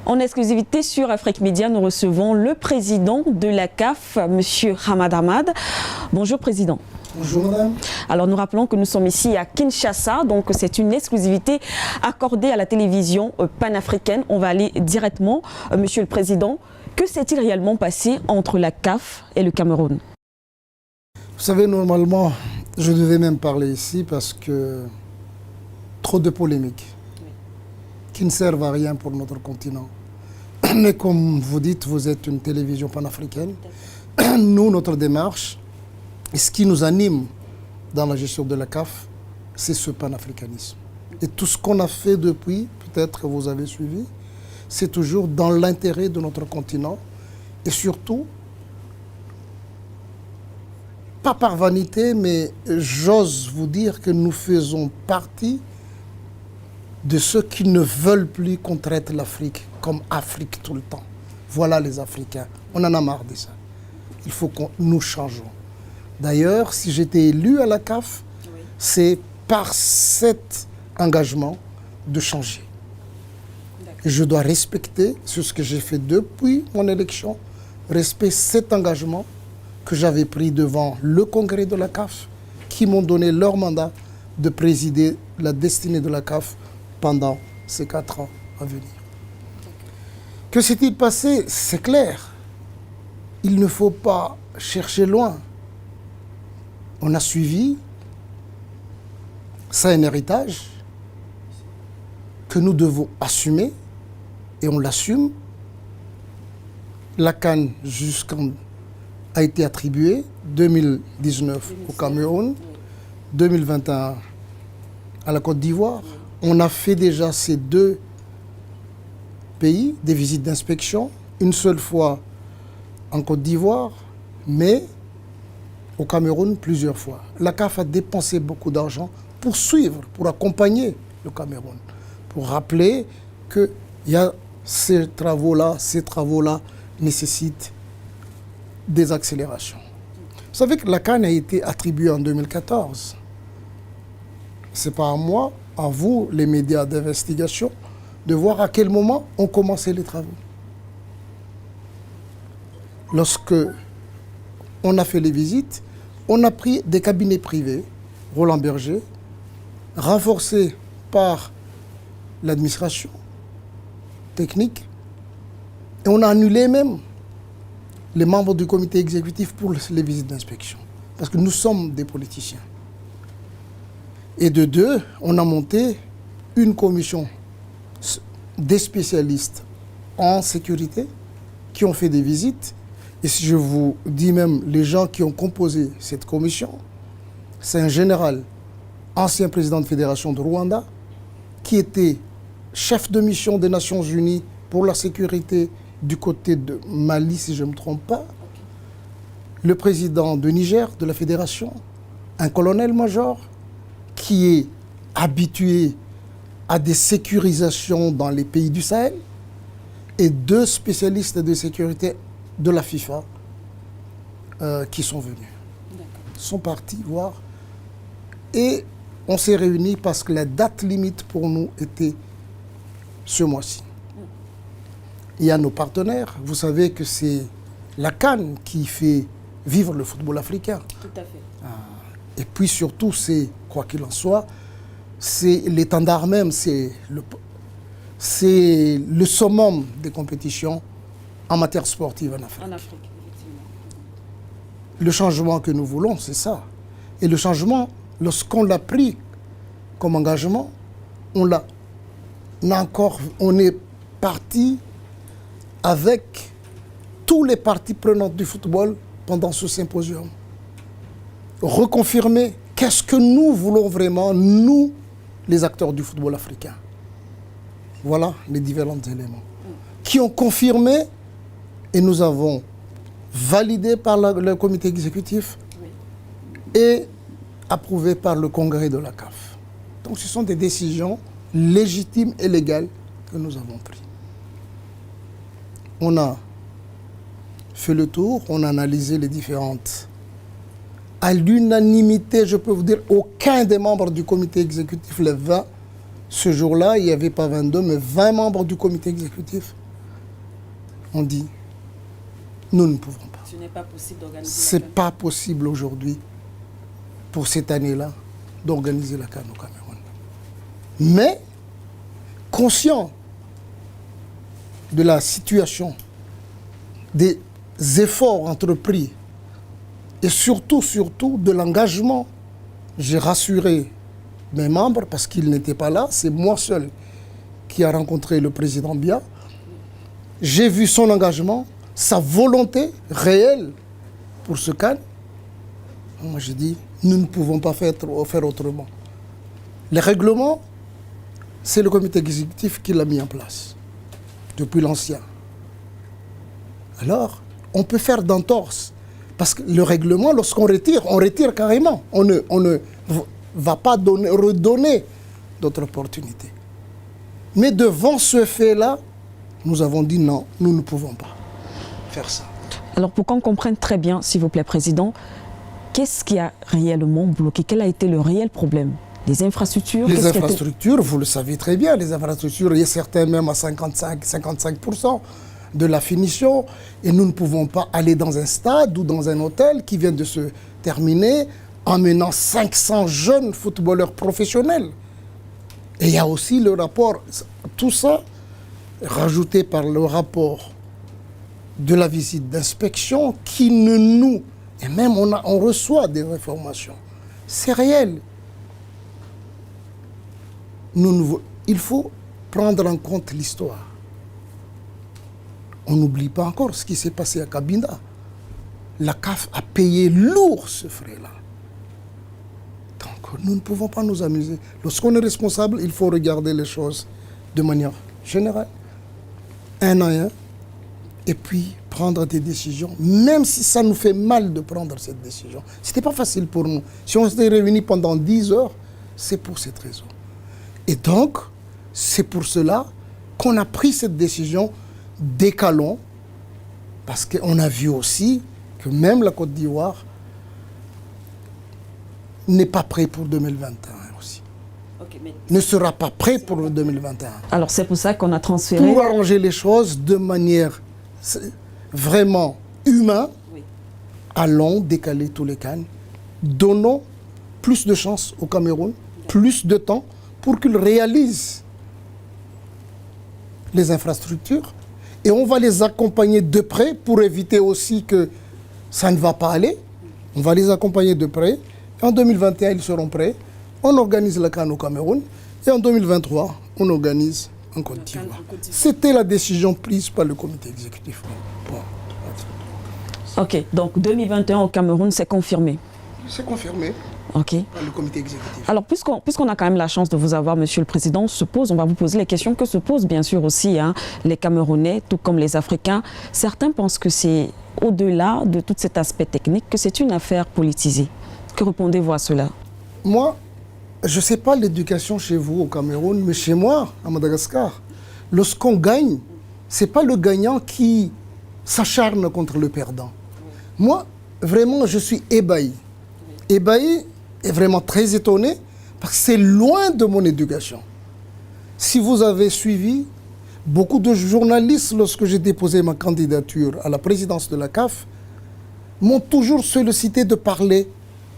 En exclusivité sur Afrique Média, nous recevons le président de la CAF, M. Hamad Hamad. Bonjour président. Bonjour madame. Alors nous rappelons que nous sommes ici à Kinshasa, donc c'est une exclusivité accordée à la télévision panafricaine. On va aller directement, Monsieur le Président, que s'est-il réellement passé entre la CAF et le Cameroun? Vous savez, normalement, je devais même parler ici parce que trop de polémiques qui ne servent à rien pour notre continent. Mais comme vous dites, vous êtes une télévision panafricaine. Nous, notre démarche, et ce qui nous anime dans la gestion de la CAF, c'est ce panafricanisme. Et tout ce qu'on a fait depuis, peut-être que vous avez suivi, c'est toujours dans l'intérêt de notre continent et surtout, pas par vanité, mais j'ose vous dire que nous faisons partie de ceux qui ne veulent plus qu'on traite l'Afrique comme Afrique tout le temps. Voilà les Africains. On en a marre de ça. Il faut que nous changeons. D'ailleurs, si j'étais élu à la CAF, c'est par cet engagement de changer. Et je dois respecter ce que j'ai fait depuis mon élection, respecter cet engagement que j'avais pris devant le congrès de la CAF, qui m'ont donné leur mandat de présider la destinée de la CAF pendant ces 4 ans à venir. Que s'est-il passé? C'est clair. Il ne faut pas chercher loin. On a suivi, c'est un héritage que nous devons assumer et on l'assume. La CAN a été attribuée 2019 au Cameroun, 2021 à la Côte d'Ivoire. On a fait déjà ces 2 pays des visites d'inspection, une seule fois en Côte d'Ivoire, mais au Cameroun plusieurs fois. La CAF a dépensé beaucoup d'argent pour suivre, pour accompagner le Cameroun, pour rappeler que ces travaux-là nécessitent des accélérations. Vous savez que la CAN a été attribuée en 2014. Ce n'est pas à moi, à vous, les médias d'investigation, de voir à quel moment ont commencé les travaux. Lorsque on a fait les visites, on a pris des cabinets privés, Roland Berger, renforcés par l'administration technique, et on a annulé même les membres du comité exécutif pour les visites d'inspection, parce que nous sommes des politiciens. Et de 2, on a monté une commission des spécialistes en sécurité qui ont fait des visites. Et si je vous dis même les gens qui ont composé cette commission, c'est un général, ancien président de fédération de Rwanda, qui était chef de mission des Nations Unies pour la sécurité du côté de Mali, si je ne me trompe pas, le président de Niger, de la fédération, un colonel-major qui est habitué à des sécurisations dans les pays du Sahel, et 2 spécialistes de sécurité de la FIFA qui sont venus. Sont partis voir. Et on s'est réunis parce que la date limite pour nous était ce mois-ci. Il y a nos partenaires. Vous savez que c'est la CAN qui fait vivre le football africain. Tout à fait. Et puis surtout, c'est, quoi qu'il en soit, c'est l'étendard même, c'est le summum des compétitions en matière sportive en Afrique. En Afrique, effectivement. Le changement que nous voulons, c'est ça. Et le changement, lorsqu'on l'a pris comme engagement, on est parti avec tous les parties prenantes du football pendant ce symposium. Reconfirmer qu'est-ce que nous voulons vraiment, nous, les acteurs du football africain. Voilà les différents éléments qui ont confirmé et nous avons validé par le comité exécutif et approuvé par le congrès de la CAF. Donc ce sont des décisions légitimes et légales que nous avons prises. On a fait le tour, on a analysé les différentes. À l'unanimité, je peux vous dire, aucun des membres du comité exécutif, les 20, ce jour-là, il n'y avait pas 22, mais 20 membres du comité exécutif on dit, nous ne pouvons pas. Ce n'est pas possible d'organiser Ce n'est pas possible aujourd'hui, pour cette année-là, d'organiser la CAN au Cameroun. Mais, conscient de la situation, des efforts entrepris, et surtout de l'engagement, j'ai rassuré mes membres parce qu'ils n'étaient pas là, c'est moi seul qui a rencontré le président Biya. J'ai vu son engagement, sa volonté réelle pour ce CAN. Moi j'ai dit, nous ne pouvons pas faire autrement. Les règlements, c'est le comité exécutif qui l'a mis en place, depuis l'ancien. Alors, on peut faire d'entorse. Parce que le règlement, lorsqu'on retire, on retire carrément. On ne va pas redonner d'autres opportunités. Mais devant ce fait-là, nous avons dit non, nous ne pouvons pas faire ça. Alors pour qu'on comprenne très bien, s'il vous plaît, Président, qu'est-ce qui a réellement bloqué? Quel a été le réel problème? Les infrastructures? Les infrastructures, vous le savez très bien, les infrastructures, il y a certains même à 55% de la finition, et nous ne pouvons pas aller dans un stade ou dans un hôtel qui vient de se terminer emmenant 500 jeunes footballeurs professionnels. Et il y a aussi le rapport, tout ça rajouté par le rapport de la visite d'inspection qui ne nous... Et même on reçoit des informations. C'est réel. Il faut prendre en compte l'histoire. On n'oublie pas encore ce qui s'est passé à Cabinda. La CAF a payé lourd ce frais-là. Donc nous ne pouvons pas nous amuser. Lorsqu'on est responsable, il faut regarder les choses de manière générale, un à un, et puis prendre des décisions, même si ça nous fait mal de prendre cette décision. Ce n'était pas facile pour nous. Si on s'était réunis pendant 10 heures, c'est pour cette raison. Et donc, c'est pour cela qu'on a pris cette décision. Décalons, parce qu'on a vu aussi que même la Côte d'Ivoire n'est pas prêt pour 2021 aussi. Ne sera pas prêt pour 2021. Alors c'est pour ça qu'on a transféré... Pour arranger les choses de manière vraiment humaine, oui. Allons décaler tous les CAN, donnons plus de chance au Cameroun, plus de temps pour qu'il réalise les infrastructures. Et on va les accompagner de près pour éviter aussi que ça ne va pas aller. On va les accompagner de près. En 2021, ils seront prêts. On organise la CAN au Cameroun. Et en 2023, on organise en Côte d'Ivoire. C'était la décision prise par le comité exécutif. Bon. Ok, donc 2021 au Cameroun, c'est confirmé. C'est confirmé. Ok. Par le comité exécutif. Alors, puisqu'on a quand même la chance de vous avoir, Monsieur le Président, on va vous poser les questions que se posent bien sûr aussi les Camerounais, tout comme les Africains. Certains pensent que c'est au-delà de tout cet aspect technique, que c'est une affaire politisée. Que répondez-vous à cela? Moi, je ne sais pas l'éducation chez vous au Cameroun, mais chez moi, à Madagascar, lorsqu'on gagne, ce n'est pas le gagnant qui s'acharne contre le perdant. Moi, vraiment, je suis ébahi. Ébahi et vraiment très étonné, parce que c'est loin de mon éducation. Si vous avez suivi, beaucoup de journalistes, lorsque j'ai déposé ma candidature à la présidence de la CAF, m'ont toujours sollicité de parler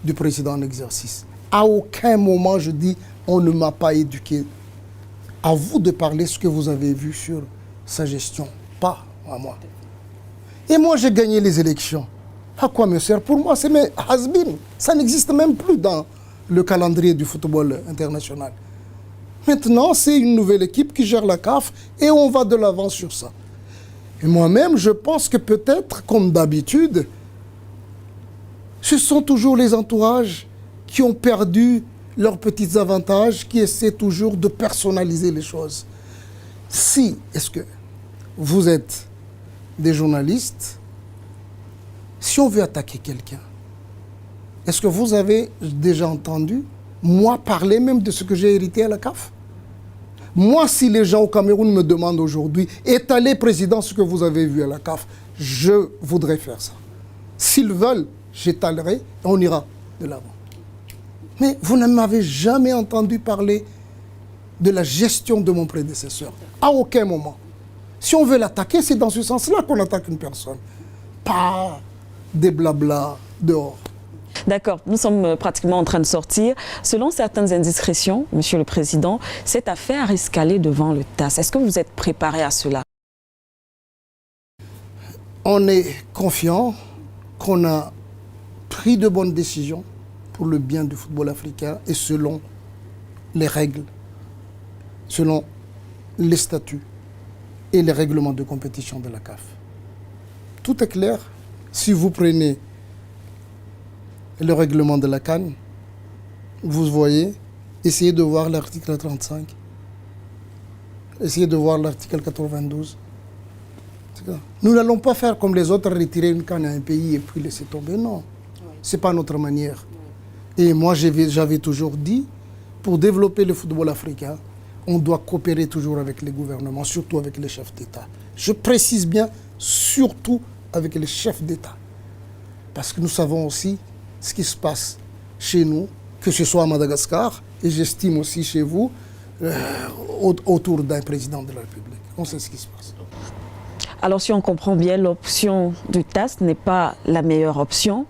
du président en exercice. À aucun moment je dis, on ne m'a pas éduqué. À vous de parler ce que vous avez vu sur sa gestion, pas à moi. Et moi, j'ai gagné les élections. À quoi me sert? Pour moi, c'est mes has-been. Ça n'existe même plus dans le calendrier du football international. Maintenant, c'est une nouvelle équipe qui gère la CAF et on va de l'avant sur ça. Et moi-même, je pense que peut-être, comme d'habitude, ce sont toujours les entourages qui ont perdu leurs petits avantages, qui essaient toujours de personnaliser les choses. Si, est-ce que vous êtes des journalistes, si on veut attaquer quelqu'un, est-ce que vous avez déjà entendu, moi, parler même de ce que j'ai hérité à la CAF? Moi, si les gens au Cameroun me demandent aujourd'hui, étalez, président, ce que vous avez vu à la CAF, je voudrais faire ça. S'ils veulent, j'étalerai et on ira de l'avant. Mais vous ne m'avez jamais entendu parler de la gestion de mon prédécesseur. À aucun moment. Si on veut l'attaquer, c'est dans ce sens-là qu'on attaque une personne. Pas des blabla dehors. D'accord, nous sommes pratiquement en train de sortir. Selon certaines indiscrétions, Monsieur le Président, cette affaire risque d'aller devant le TAS. Est-ce que vous êtes préparé à cela? On est confiant qu'on a pris de bonnes décisions pour le bien du football africain et selon les règles, selon les statuts et les règlements de compétition de la CAF. Tout est clair. Si vous prenez le règlement de la CAN, vous voyez, essayez de voir l'article 35, essayez de voir l'article 92. Nous n'allons pas faire comme les autres, retirer une canne à un pays et puis laisser tomber. Non, ce n'est pas notre manière. Et moi, j'avais toujours dit, pour développer le football africain, on doit coopérer toujours avec les gouvernements, surtout avec les chefs d'État. Je précise bien, surtout avec les chefs d'État. Parce que nous savons aussi ce qui se passe chez nous, que ce soit à Madagascar, et j'estime aussi chez vous, autour d'un président de la République. On sait ce qui se passe. Alors si on comprend bien, l'option du TAS n'est pas la meilleure option.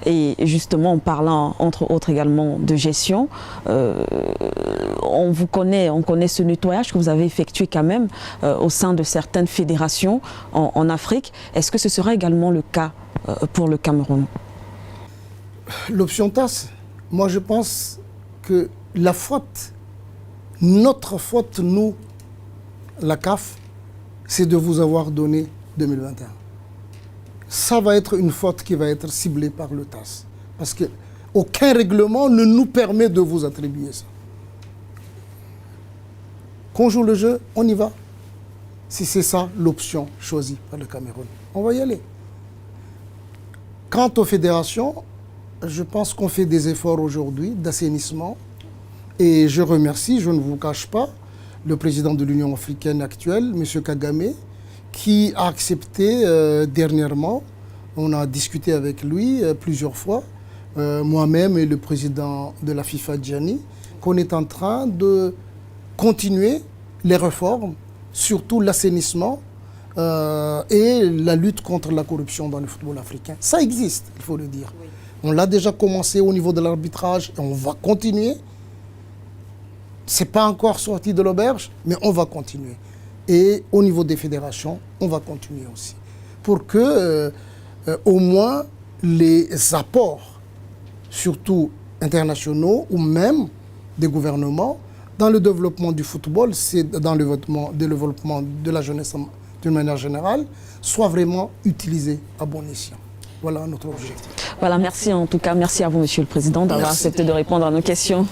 Et justement, en parlant entre autres également de gestion, on connaît ce nettoyage que vous avez effectué quand même au sein de certaines fédérations en Afrique. Est-ce que ce sera également le cas pour le Cameroun? L'option TAS, moi je pense que la faute, notre faute, nous, la CAF, c'est de vous avoir donné 2021. Ça va être une faute qui va être ciblée par le TAS. Parce qu'aucun règlement ne nous permet de vous attribuer ça. Qu'on joue le jeu, on y va. Si c'est ça l'option choisie par le Cameroun, on va y aller. Quant aux fédérations, je pense qu'on fait des efforts aujourd'hui d'assainissement. Et je remercie, je ne vous cache pas, le président de l'Union africaine actuelle, M. Kagame, qui a accepté dernièrement, on a discuté avec lui plusieurs fois, moi-même et le président de la FIFA, Gianni, qu'on est en train de continuer les réformes, surtout l'assainissement et la lutte contre la corruption dans le football africain. Ça existe, il faut le dire. Oui. On l'a déjà commencé au niveau de l'arbitrage et on va continuer. Ce n'est pas encore sorti de l'auberge, mais on va continuer. Et au niveau des fédérations, on va continuer aussi. Pour que, au moins, les apports, surtout internationaux ou même des gouvernements, dans le développement du football, c'est dans le développement de la jeunesse d'une manière générale, soient vraiment utilisés à bon escient. Voilà notre objectif. Voilà, merci en tout cas. Merci à vous, Monsieur le Président, d'avoir accepté de répondre à nos questions.